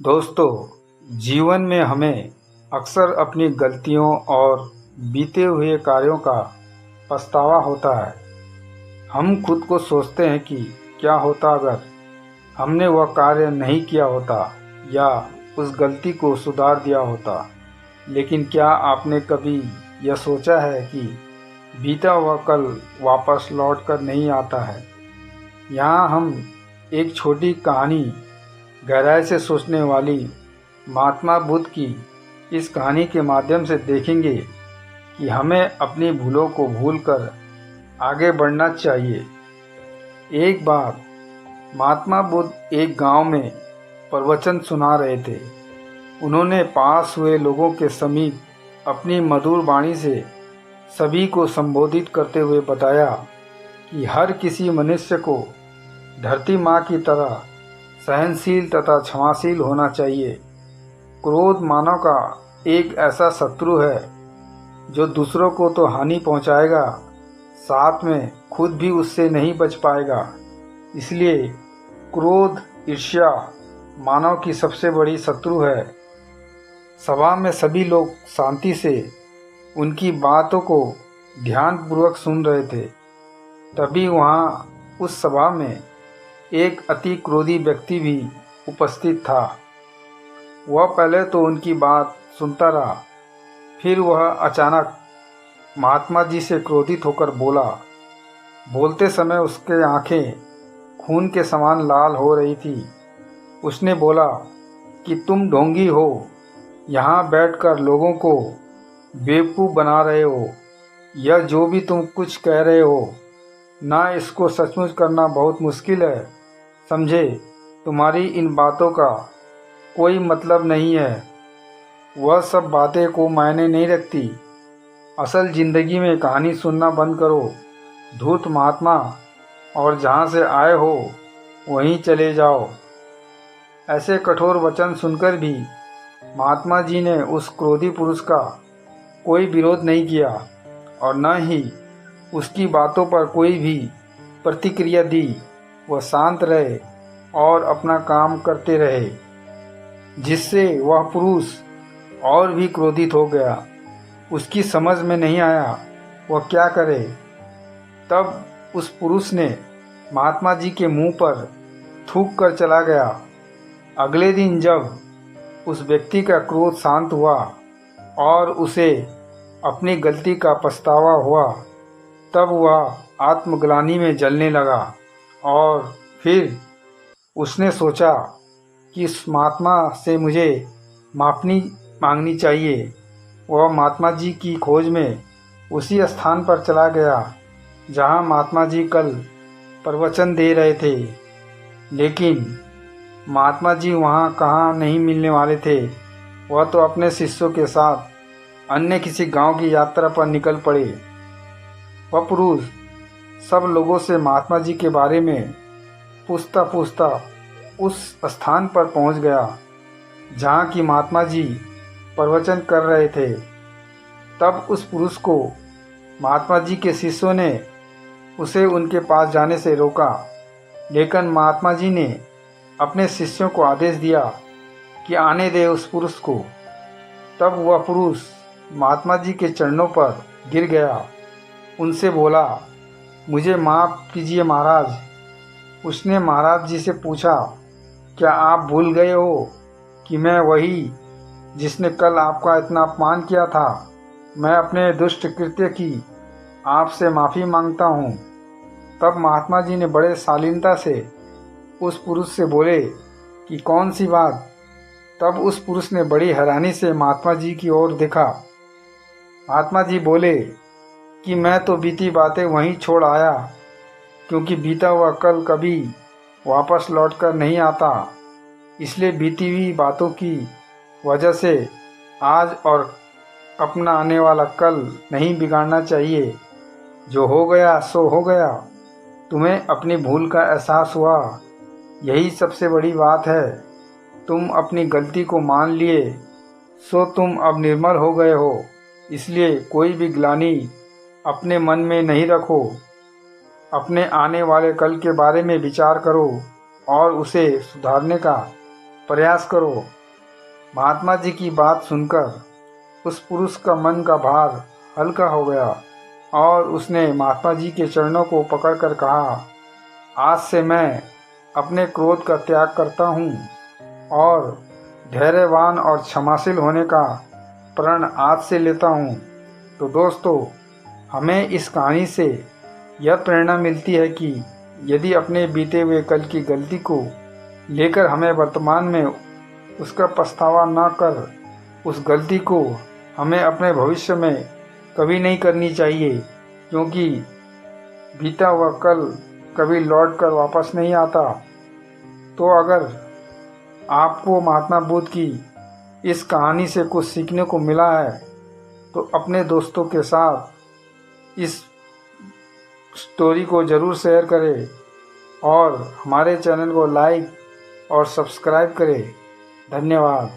दोस्तों, जीवन में हमें अक्सर अपनी गलतियों और बीते हुए कार्यों का पछतावा होता है। हम खुद को सोचते हैं कि क्या होता अगर हमने वह कार्य नहीं किया होता या उस गलती को सुधार दिया होता। लेकिन क्या आपने कभी यह सोचा है कि बीता हुआ कल वापस लौट कर नहीं आता है? यहाँ हम एक छोटी कहानी, गहराई से सोचने वाली महात्मा बुद्ध की इस कहानी के माध्यम से देखेंगे कि हमें अपनी भूलों को भूलकर आगे बढ़ना चाहिए। एक बार महात्मा बुद्ध एक गांव में प्रवचन सुना रहे थे। उन्होंने पास हुए लोगों के समीप अपनी मधुर वाणी से सभी को संबोधित करते हुए बताया कि हर किसी मनुष्य को धरती माँ की तरह सहनशील तथा क्षमाशील होना चाहिए। क्रोध मानव का एक ऐसा शत्रु है जो दूसरों को तो हानि पहुंचाएगा, साथ में खुद भी उससे नहीं बच पाएगा। इसलिए क्रोध, ईर्ष्या मानव की सबसे बड़ी शत्रु है। सभा में सभी लोग शांति से उनकी बातों को ध्यानपूर्वक सुन रहे थे। तभी वहाँ उस सभा में एक अति क्रोधी व्यक्ति भी उपस्थित था। वह पहले तो उनकी बात सुनता रहा, फिर वह अचानक महात्मा जी से क्रोधित होकर बोला। बोलते समय उसके आंखें खून के समान लाल हो रही थी। उसने बोला कि तुम ढोंगी हो, यहाँ बैठकर लोगों को बेवकूफ़ बना रहे हो। यह जो भी तुम कुछ कह रहे हो ना, इसको सचमुच करना बहुत मुश्किल है। समझे, तुम्हारी इन बातों का कोई मतलब नहीं है। वह सब बातें को मायने नहीं रखती। असल ज़िंदगी में कहानी सुनना बंद करो। धूर्त महात्मा, और जहाँ से आए हो वहीं चले जाओ। ऐसे कठोर वचन सुनकर भी महात्मा जी ने उस क्रोधी पुरुष का कोई विरोध नहीं किया और न ही उसकी बातों पर कोई भी प्रतिक्रिया दी। वह शांत रहे और अपना काम करते रहे, जिससे वह पुरुष और भी क्रोधित हो गया। उसकी समझ में नहीं आया वह क्या करे। तब उस पुरुष ने महात्मा जी के मुंह पर थूक कर चला गया। अगले दिन जब उस व्यक्ति का क्रोध शांत हुआ और उसे अपनी गलती का पछतावा हुआ, तब वह आत्मग्लानि में जलने लगा और फिर उसने सोचा कि इस महात्मा से मुझे माफ़ी मांगनी चाहिए। वह महात्मा जी की खोज में उसी स्थान पर चला गया जहाँ महात्मा जी कल प्रवचन दे रहे थे। लेकिन महात्मा जी वहाँ कहाँ नहीं मिलने वाले थे। वह तो अपने शिष्यों के साथ अन्य किसी गांव की यात्रा पर निकल पड़े। वह पुरुष सब लोगों से महात्मा जी के बारे में पूछता पूछता उस स्थान पर पहुंच गया जहाँ की महात्मा जी प्रवचन कर रहे थे। तब उस पुरुष को महात्मा जी के शिष्यों ने उसे उनके पास जाने से रोका, लेकिन महात्मा जी ने अपने शिष्यों को आदेश दिया कि आने दे उस पुरुष को। तब वह पुरुष महात्मा जी के चरणों पर गिर गया। उनसे बोला, मुझे माफ़ कीजिए महाराज। उसने महाराज जी से पूछा, क्या आप भूल गए हो कि मैं वही जिसने कल आपका इतना अपमान किया था? मैं अपने दुष्ट कृत्य की आपसे माफ़ी मांगता हूँ। तब महात्मा जी ने बड़े शालीनता से उस पुरुष से बोले कि कौन सी बात? तब उस पुरुष ने बड़ी हैरानी से महात्मा जी की ओर देखा। महात्मा जी बोले कि मैं तो बीती बातें वहीं छोड़ आया, क्योंकि बीता हुआ कल कभी वापस लौटकर नहीं आता। इसलिए बीती हुई बातों की वजह से आज और अपना आने वाला कल नहीं बिगाड़ना चाहिए। जो हो गया सो हो गया। तुम्हें अपनी भूल का एहसास हुआ, यही सबसे बड़ी बात है। तुम अपनी गलती को मान लिए, सो तुम अब निर्मल हो गए हो। इसलिए कोई भी ग्लानि अपने मन में नहीं रखो। अपने आने वाले कल के बारे में विचार करो और उसे सुधारने का प्रयास करो। महात्मा जी की बात सुनकर उस पुरुष का मन का भार हल्का हो गया और उसने महात्मा जी के चरणों को पकड़कर कहा, आज से मैं अपने क्रोध का त्याग करता हूँ और धैर्यवान और क्षमाशील होने का प्रण आज से लेता हूँ। तो दोस्तों, हमें इस कहानी से यह प्रेरणा मिलती है कि यदि अपने बीते हुए कल की गलती को लेकर हमें वर्तमान में उसका पछतावा न कर उस गलती को हमें अपने भविष्य में कभी नहीं करनी चाहिए, क्योंकि बीता हुआ कल कभी लौट कर वापस नहीं आता। तो अगर आपको महात्मा बुद्ध की इस कहानी से कुछ सीखने को मिला है तो अपने दोस्तों के साथ इस स्टोरी को ज़रूर शेयर करें और हमारे चैनल को लाइक और सब्सक्राइब करें। धन्यवाद।